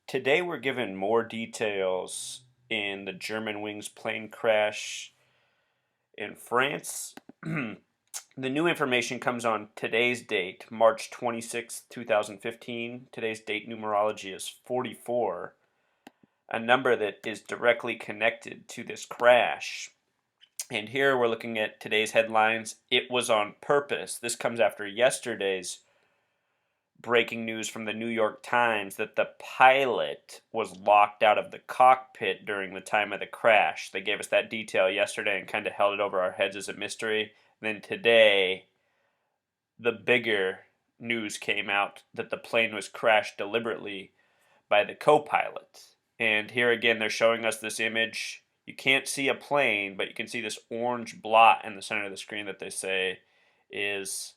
Today we're given more details in the Germanwings plane crash in France. The new information comes on today's date, March 26th, 2015. Today's date numerology is 44, a number that is directly connected to this crash. And here we're looking at today's headlines. It was on purpose. This comes after yesterday's breaking news from the New York Times that the pilot was locked out of the cockpit during the time of the crash. They gave us that detail yesterday and kind of held it over our heads as a mystery. Then today, the bigger news came out that the plane was crashed deliberately by the co-pilot. And here again, they're showing us this image. You can't see a plane, but you can see this orange blot in the center of the screen that they say is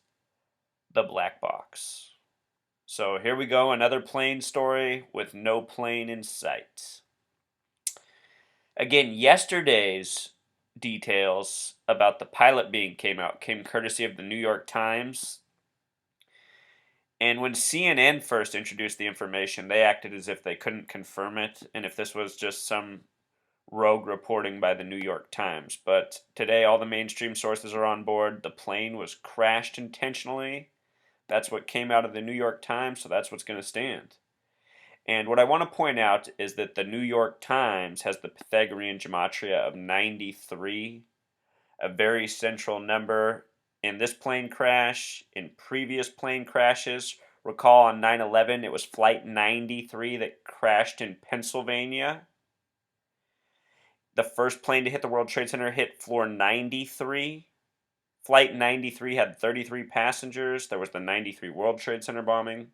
the black box. So here we go, another plane story with no plane in sight. Again, yesterday's details about the pilot came courtesy of the New York Times. And when CNN first introduced the information, they acted as if they couldn't confirm it, and if this was just some rogue reporting by the New York Times. But today, all the mainstream sources are on board. The plane was crashed intentionally. That's what came out of the New York Times, so that's what's going to stand. And what I want to point out is that the New York Times has the Pythagorean gematria of 93, a very central number in this plane crash, in previous plane crashes. Recall on 9/11, it was Flight 93 that crashed in Pennsylvania. The first plane to hit the World Trade Center hit floor 93. Flight 93 had 33 passengers. There was the 93 World Trade Center bombing.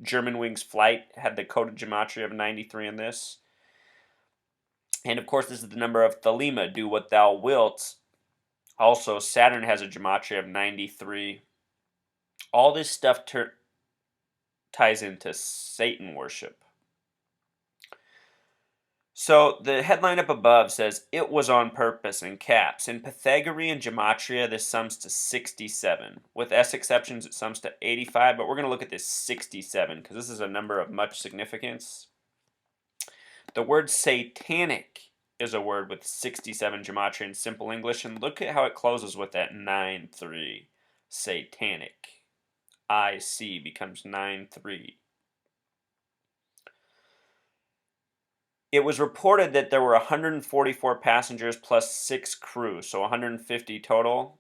Germanwings flight had the coded gematria of 93 in this. And of course, this is the number of Thelema, do what thou wilt. Also, Saturn has a gematria of 93. All this stuff ties into Satan worship. So the headline up above says, it was on purpose in caps. In Pythagorean gematria, this sums to 67. With S exceptions, it sums to 85, but we're going to look at this 67 because this is a number of much significance. The word satanic is a word with 67 gematria in simple English, and look at how it closes with that 9-3. Satanic. IC becomes 9-3. It was reported that there were 144 passengers plus 6 crew, so 150 total.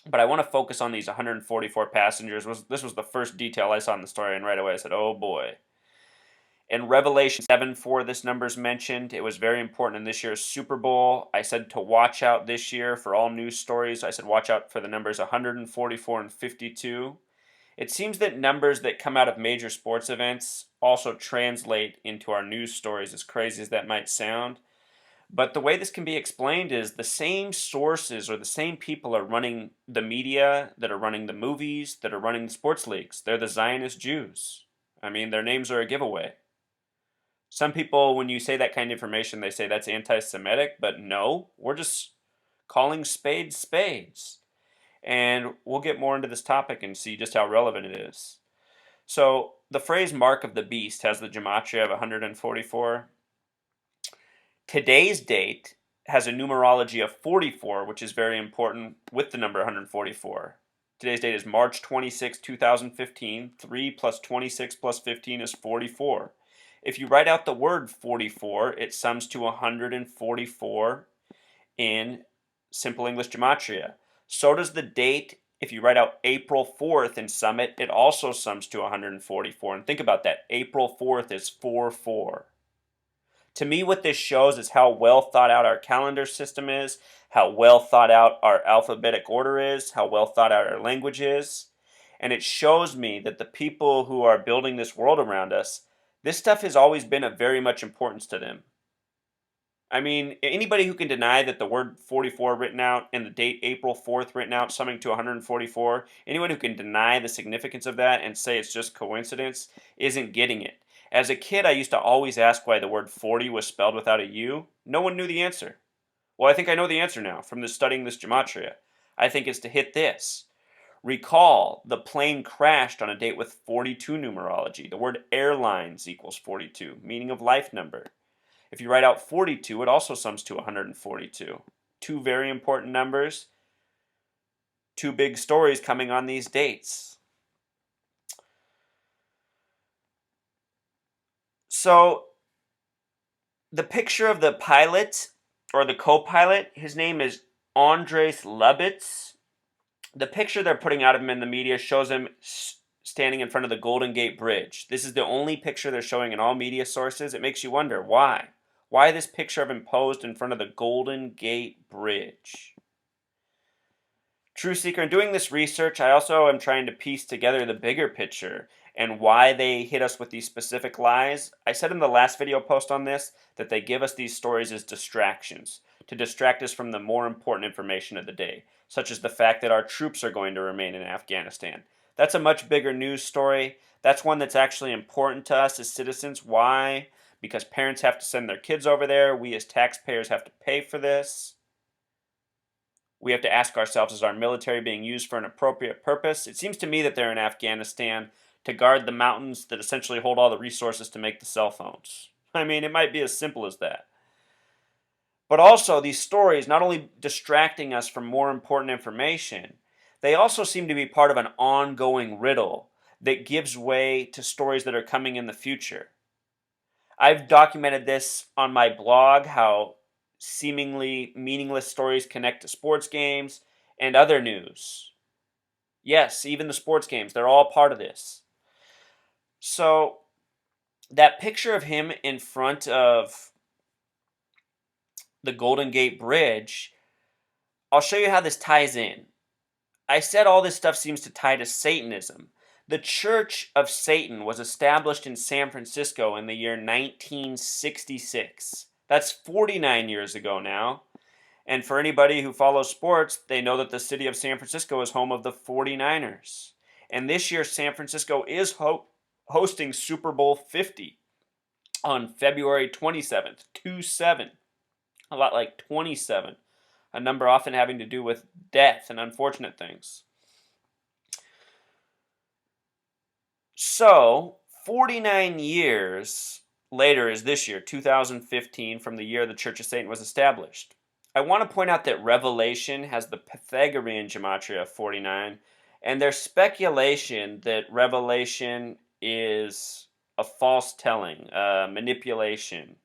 But I want to focus on these 144 passengers. This was the first detail I saw in the story, and right away I said, oh boy. In Revelation 7:4, this number is mentioned. It was very important in this year's Super Bowl. I said to watch out this year for all news stories. I said watch out for the numbers 144 and 52. It seems that numbers that come out of major sports events also translate into our news stories, as crazy as that might sound. But the way this can be explained is the same sources or the same people are running the media, that are running the movies, that are running the sports leagues. They're the Zionist Jews. I mean, their names are a giveaway. Some people, when you say that kind of information, they say that's anti-Semitic, but no, we're just calling spades spades. And we'll get more into this topic and see just how relevant it is. So the phrase mark of the beast has the gematria of 144. Today's date has a numerology of 44, which is very important with the number 144. Today's date is March 26, 2015. 3 plus 26 plus 15 is 44. If you write out the word 44, it sums to 144 in simple English gematria. So does the date. If you write out April 4th and sum it, it also sums to 144. And think about that. April 4th is 4-4. To me, what this shows is how well thought out our calendar system is, how well thought out our alphabetic order is, how well thought out our language is. And it shows me that the people who are building this world around us, this stuff has always been of very much importance to them. I mean, anybody who can deny that the word 44 written out and the date April 4th written out summing to 144, anyone who can deny the significance of that and say it's just coincidence isn't getting it. As a kid, I used to always ask why the word 40 was spelled without a U. No one knew the answer. Well, I think I know the answer now from studying this gematria. I think it's to hit this. Recall, the plane crashed on a date with 42 numerology. The word airlines equals 42, meaning of life number. If you write out 42, it also sums to 142. Two very important numbers, two big stories coming on these dates. So, the picture of the pilot or the co-pilot, his name is Andreas Lubitz. The picture they're putting out of him in the media shows him standing in front of the Golden Gate Bridge. This is the only picture they're showing in all media sources. It makes you wonder, why? Why this picture of him posed in front of the Golden Gate Bridge? True Seeker, in doing this research, I also am trying to piece together the bigger picture and why they hit us with these specific lies. I said in the last video post on this that they give us these stories as distractions, to distract us from the more important information of the day, such as the fact that our troops are going to remain in Afghanistan. That's a much bigger news story. That's one that's actually important to us as citizens. Why? Because parents have to send their kids over there. We as taxpayers have to pay for this. We have to ask ourselves, is our military being used for an appropriate purpose? It seems to me that they're in Afghanistan to guard the mountains that essentially hold all the resources to make the cell phones. I mean, it might be as simple as that. But also, these stories, not only distracting us from more important information, they also seem to be part of an ongoing riddle that gives way to stories that are coming in the future. I've documented this on my blog, how seemingly meaningless stories connect to sports games and other news. Yes, even the sports games, they're all part of this. So, that picture of him in front of the Golden Gate Bridge, I'll show you how this ties in. I said all this stuff seems to tie to Satanism. The Church of Satan was established in San Francisco in the year 1966. That's 49 years ago now. And for anybody who follows sports, they know that the city of San Francisco is home of the 49ers. And this year, San Francisco is hosting Super Bowl 50 on February 27th, 2-7. A lot like 27, a number often having to do with death and unfortunate things. So, 49 years later is this year, 2015, from the year the Church of Satan was established. I want to point out that Revelation has the Pythagorean gematria of 49, and there's speculation that Revelation is a false telling, a manipulation,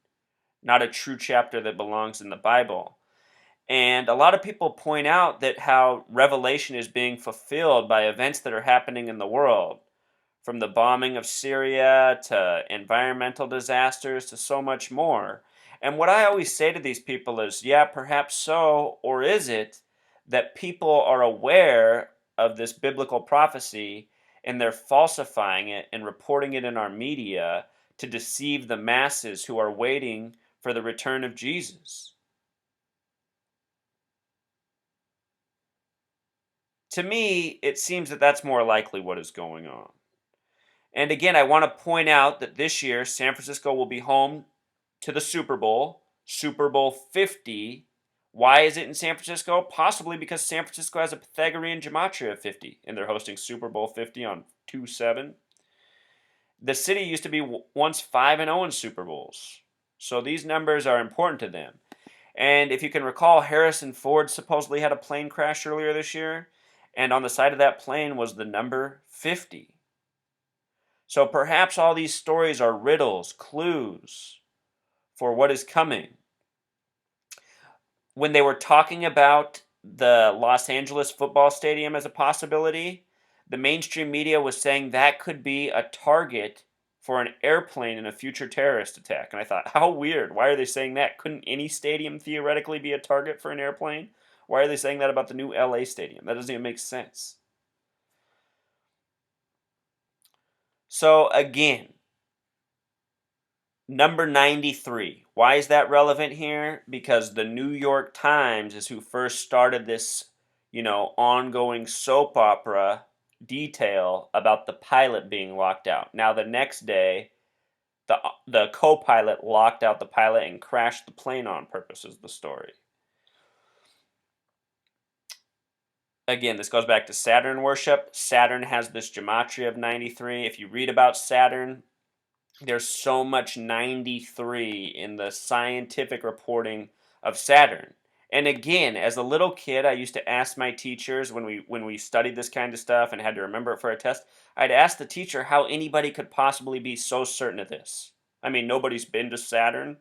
not a true chapter that belongs in the Bible. And a lot of people point out that how Revelation is being fulfilled by events that are happening in the world, from the bombing of Syria to environmental disasters to so much more. And what I always say to these people is, yeah, perhaps so, or is it that people are aware of this biblical prophecy and they're falsifying it and reporting it in our media to deceive the masses who are waiting for the return of Jesus? To me, it seems that that's more likely what is going on. And again, I want to point out that this year, San Francisco will be home to the Super Bowl, Super Bowl 50. Why is it in San Francisco? Possibly because San Francisco has a Pythagorean gematria of 50, and they're hosting Super Bowl 50 on 2-7. The city used to be once 5-0 in Super Bowls, so these numbers are important to them. And if you can recall, Harrison Ford supposedly had a plane crash earlier this year, and on the side of that plane was the number 50. So perhaps all these stories are riddles, clues for what is coming. When they were talking about the Los Angeles football stadium as a possibility, the mainstream media was saying that could be a target for an airplane in a future terrorist attack. And I thought, how weird. Why are they saying that? Couldn't any stadium theoretically be a target for an airplane? Why are they saying that about the new LA stadium? That doesn't even make sense. So again, number 93. Why is that relevant here? Because the New York Times is who first started this, ongoing soap opera detail about the pilot being locked out. Now the next day, the co-pilot locked out the pilot and crashed the plane on purpose is the story. Again, this goes back to Saturn worship. Saturn has this gematria of 93. If you read about Saturn, there's so much 93 in the scientific reporting of Saturn. And again, as a little kid, I used to ask my teachers when we studied this kind of stuff and had to remember it for a test, I'd ask the teacher how anybody could possibly be so certain of this. I mean, nobody's been to Saturn.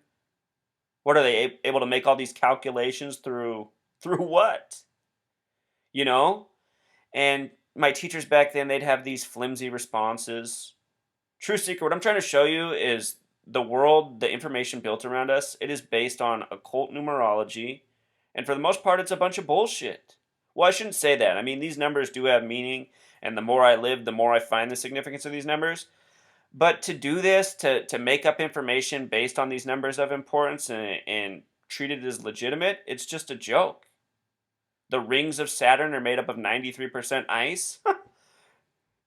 What are they able to make all these calculations through what? You know? And my teachers back then, they'd have these flimsy responses. True secret, what I'm trying to show you is the world, the information built around us, it is based on occult numerology. And for the most part, it's a bunch of bullshit. Well, I shouldn't say that. I mean, these numbers do have meaning. And the more I live, the more I find the significance of these numbers. But to do this, to make up information based on these numbers of importance and treat it as legitimate, it's just a joke. The rings of Saturn are made up of 93% ice?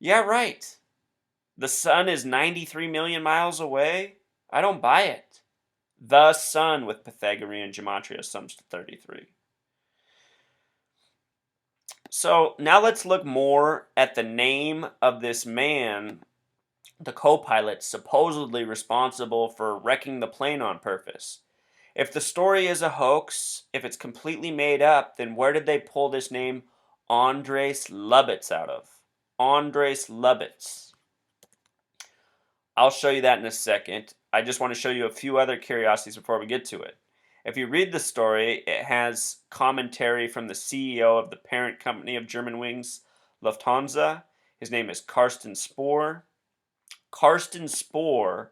Yeah, right. The sun is 93 million miles away? I don't buy it. The sun with Pythagorean gematria sums to 33. So now let's look more at the name of this man, the co-pilot supposedly responsible for wrecking the plane on purpose. If the story is a hoax, if it's completely made up, then where did they pull this name Andreas Lubitz out of? Andreas Lubitz. I'll show you that in a second. I just want to show you a few other curiosities before we get to it. If you read the story, it has commentary from the CEO of the parent company of Germanwings, Lufthansa. His name is Carsten Spohr. Carsten Spohr,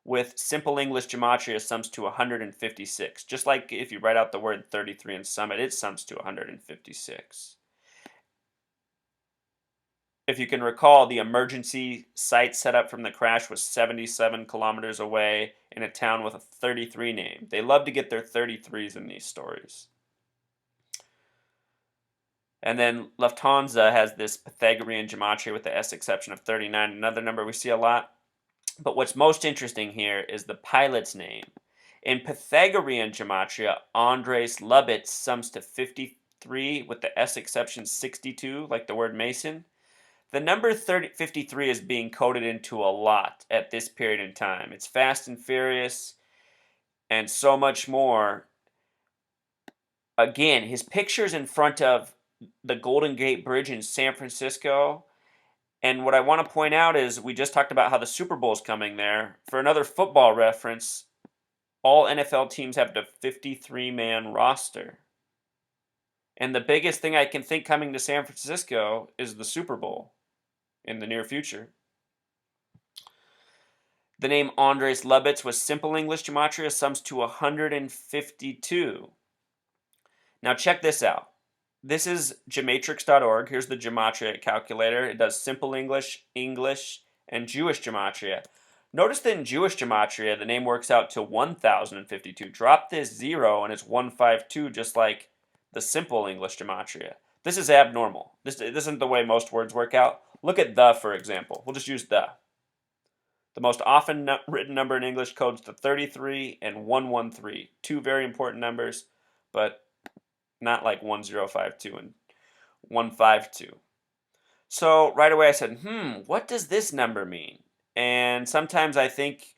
with simple English gematria, sums to 156. Just like if you write out the word 33 in Summit, it sums to 156. If you can recall, the emergency site set up from the crash was 77 kilometers away in a town with a 33 name. They love to get their 33s in these stories. And then Lufthansa has this Pythagorean gematria with the S exception of 39, another number we see a lot. But what's most interesting here is the pilot's name. In Pythagorean gematria, Andreas Lubitz sums to 53 with the S exception 62, like the word Mason. The number 53 is being coded into a lot at this period in time. It's Fast and Furious and so much more. Again, his picture's in front of the Golden Gate Bridge in San Francisco. And what I want to point out is we just talked about how the Super Bowl is coming there. For another football reference, all NFL teams have the 53-man roster. And the biggest thing I can think coming to San Francisco is the Super Bowl in the near future. The name Andreas Lubitz with simple English gematria sums to 152. Now check this out. This is gematrix.org. Here's the gematria calculator. It does simple English, English, and Jewish gematria. Notice that in Jewish gematria, the name works out to 1052. Drop this 0 and it's 152, just like the simple English gematria. This is abnormal. This isn't the way most words work out. Look at the, for example. We'll just use the. The most often written number in English codes to 33 and 113. Two very important numbers, but not like 1052 and 152. So right away I said, what does this number mean? And sometimes I think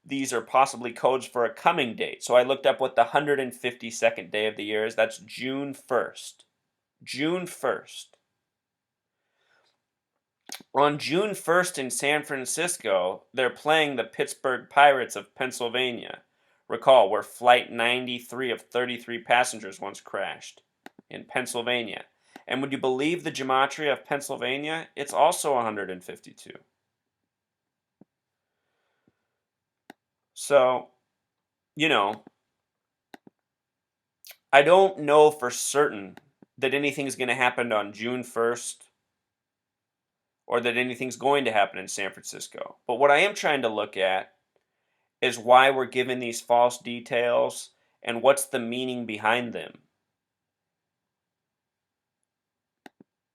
these are possibly codes for a coming date. So I looked up what the 152nd day of the year is. That's June 1st. June 1st. On June 1st in San Francisco, they're playing the Pittsburgh Pirates of Pennsylvania. Recall, where Flight 93 of 33 passengers once crashed in Pennsylvania. And would you believe the gematria of Pennsylvania? It's also 152. So, I don't know for certain that anything's going to happen on June 1st or that anything's going to happen in San Francisco. But what I am trying to look at is why we're given these false details and what's the meaning behind them.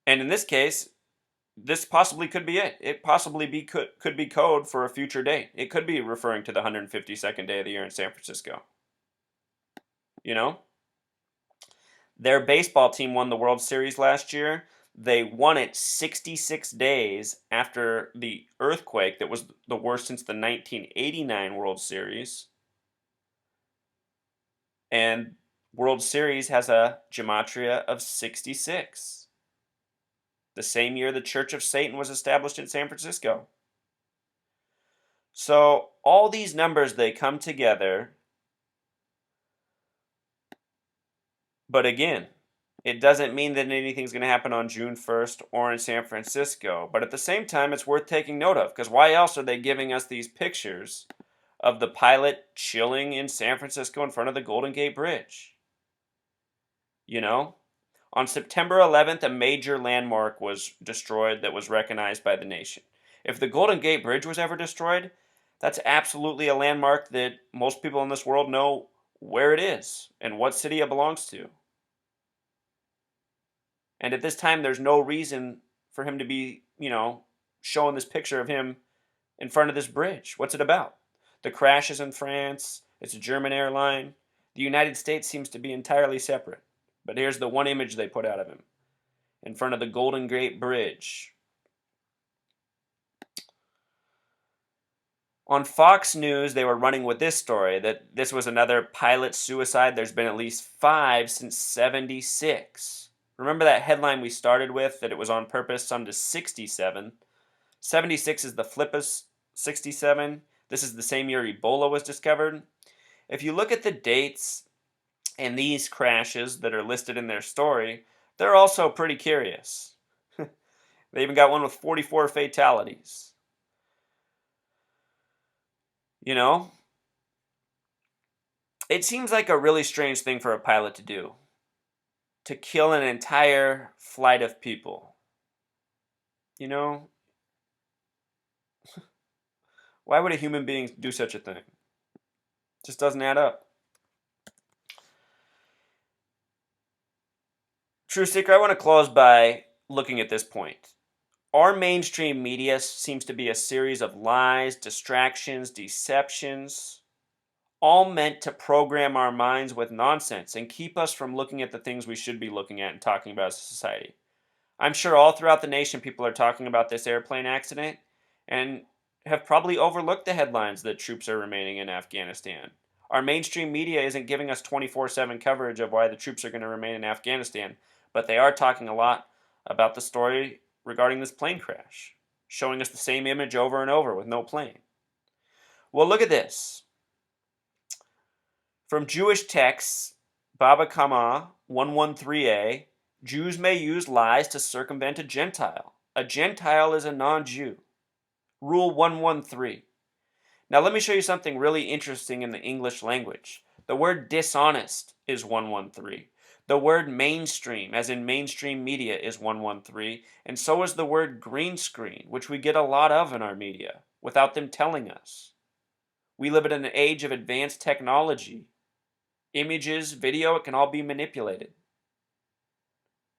And in this case, this possibly could be it. It possibly could be code for a future date. It could be referring to the 152nd day of the year in San Francisco. Their baseball team won the World Series last year. They won it 66 days after the earthquake that was the worst since the 1989 World Series. And World Series has a gematria of 66. The same year the Church of Satan was established in San Francisco. So all these numbers, they come together. But again, it doesn't mean that anything's going to happen on June 1st or in San Francisco. But at the same time, it's worth taking note of, because why else are they giving us these pictures of the pilot chilling in San Francisco in front of the Golden Gate Bridge? You know? On September 11th, a major landmark was destroyed that was recognized by the nation. If the Golden Gate Bridge was ever destroyed, that's absolutely a landmark that most people in this world know where it is and what city it belongs to. And at this time, there's no reason for him to be, showing this picture of him in front of this bridge. What's it about? The crash is in France. It's a German airline. The United States seems to be entirely separate. But here's the one image they put out of him in front of the Golden Gate Bridge. On Fox News, they were running with this story that this was another pilot suicide. There's been at least 5 since 76. Remember that headline we started with, that it was on purpose, some to 67. 76 is the flip of 67. This is the same year Ebola was discovered. If you look at the dates and these crashes that are listed in their story, they're also pretty curious. They even got one with 44 fatalities. You know, it seems like a really strange thing for a pilot to do, to kill an entire flight of people. You know, why would a human being do such a thing? It just doesn't add up. True Seeker, I want to close by looking at this point. Our mainstream media seems to be a series of lies, distractions, deceptions, all meant to program our minds with nonsense and keep us from looking at the things we should be looking at and talking about as a society. I'm sure all throughout the nation people are talking about this airplane accident and have probably overlooked the headlines that troops are remaining in Afghanistan. Our mainstream media isn't giving us 24/7 coverage of why the troops are going to remain in Afghanistan, but they are talking a lot about the story regarding this plane crash, showing us the same image over and over with no plane. Well, look at this. From Jewish texts, Baba Kama 113a, Jews may use lies to circumvent a Gentile. A Gentile is a non-Jew. Rule 113. Now let me show you something really interesting in the English language. The word dishonest is 113. The word mainstream, as in mainstream media, is 113. And so is the word green screen, which we get a lot of in our media, without them telling us. We live in an age of advanced technology. Images, video, it can all be manipulated.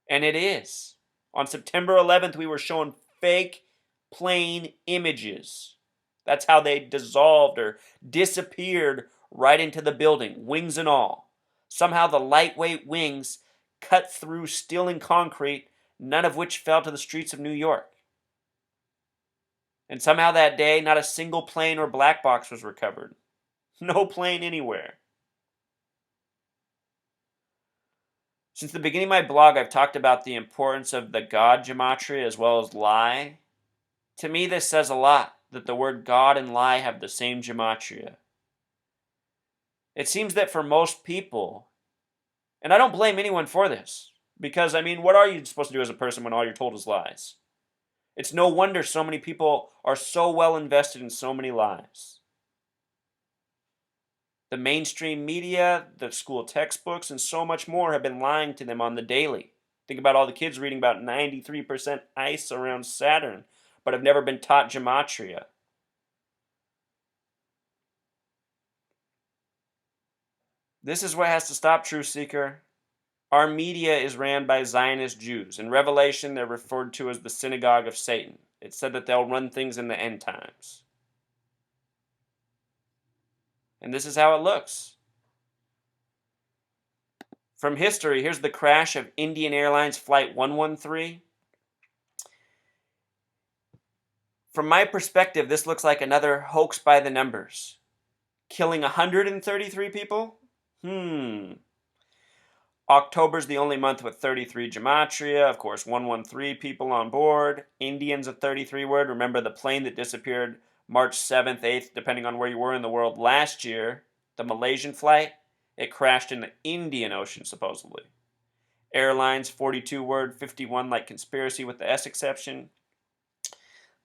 And it is. On September 11th, we were shown fake plane images. That's how they dissolved or disappeared right into the building, wings and all. Somehow the lightweight wings cut through steel and concrete, none of which fell to the streets of New York. And somehow that day, not a single plane or black box was recovered. No plane anywhere. Since the beginning of my blog, I've talked about the importance of the God gematria as well as lie. To me, this says a lot, that the word God and lie have the same gematria. It seems that for most people, and I don't blame anyone for this, because, what are you supposed to do as a person when all you're told is lies? It's no wonder so many people are so well invested in so many lies. The mainstream media, the school textbooks, and so much more have been lying to them on the daily. Think about all the kids reading about 93% ice around Saturn, but have never been taught gematria. This is what has to stop, True Seeker. Our media is ran by Zionist Jews. In Revelation, they're referred to as the synagogue of Satan. It's said that they'll run things in the end times. And this is how it looks. From history, here's the crash of Indian Airlines Flight 113. From my perspective, this looks like another hoax by the numbers. Killing 133 people? October's the only month with 33 gematria. Of course, 113 people on board. Indian's a 33 word. Remember the plane that disappeared March 7th, 8th, depending on where you were in the world last year, the Malaysian flight, it crashed in the Indian Ocean, supposedly. Airlines, 42 word, 51 like conspiracy with the S exception.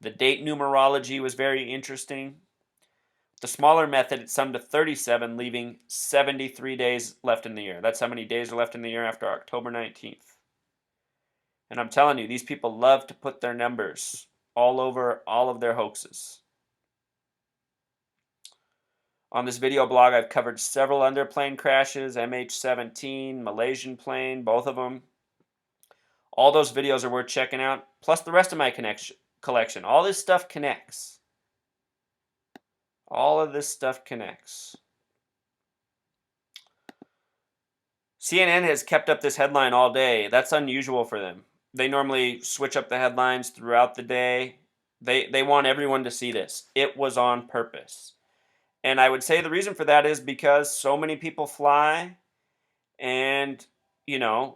The date numerology was very interesting. The smaller method, it summed to 37, leaving 73 days left in the year. That's how many days are left in the year after October 19th. And I'm telling you, these people love to put their numbers all over all of their hoaxes. On this video blog, I've covered several other plane crashes, MH17, Malaysian plane, both of them. All those videos are worth checking out, plus the rest of my collection. All this stuff connects. All of this stuff connects. CNN has kept up this headline all day. That's unusual for them. They normally switch up the headlines throughout the day. They want everyone to see this. It was on purpose. And I would say the reason for that is because so many people fly and,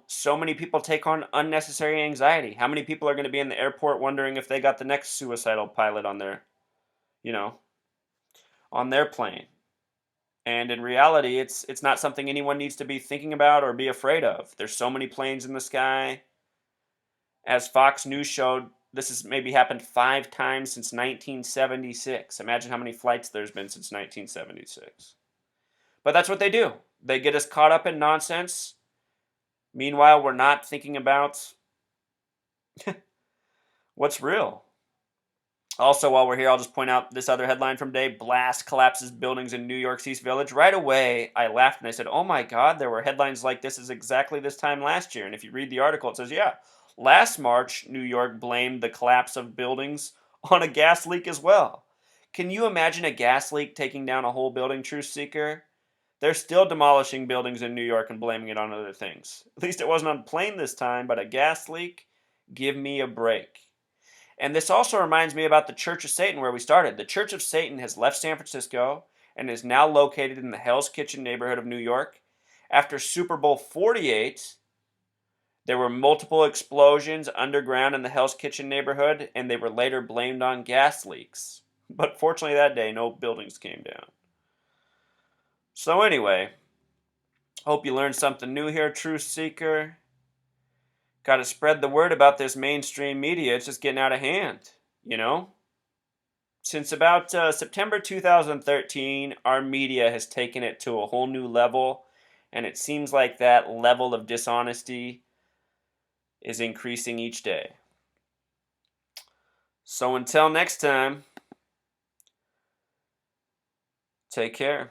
so many people take on unnecessary anxiety. How many people are going to be in the airport wondering if they got the next suicidal pilot on their, on their plane? And in reality, it's not something anyone needs to be thinking about or be afraid of. There's so many planes in the sky. As Fox News showed, this has maybe happened 5 times since 1976. Imagine how many flights there's been since 1976. But that's what they do. They get us caught up in nonsense. Meanwhile, we're not thinking about what's real. Also, while we're here, I'll just point out this other headline from today. Blast collapses buildings in New York's East Village. Right away, I laughed and I said, oh my God, there were headlines like this is exactly this time last year. And if you read the article, it says, yeah, last March, New York blamed the collapse of buildings on a gas leak as well. Can you imagine a gas leak taking down a whole building, Truth Seeker? They're still demolishing buildings in New York and blaming it on other things. At least it wasn't on a plane this time, but a gas leak? Give me a break. And this also reminds me about the Church of Satan where we started. The Church of Satan has left San Francisco and is now located in the Hell's Kitchen neighborhood of New York. After Super Bowl 48, there were multiple explosions underground in the Hell's Kitchen neighborhood, and they were later blamed on gas leaks. But fortunately that day, no buildings came down. So anyway, hope you learned something new here, Truth Seeker. Got to spread the word about this mainstream media. It's just getting out of hand, Since about September 2013, our media has taken it to a whole new level, and it seems like that level of dishonesty is increasing each day. So until next time, take care.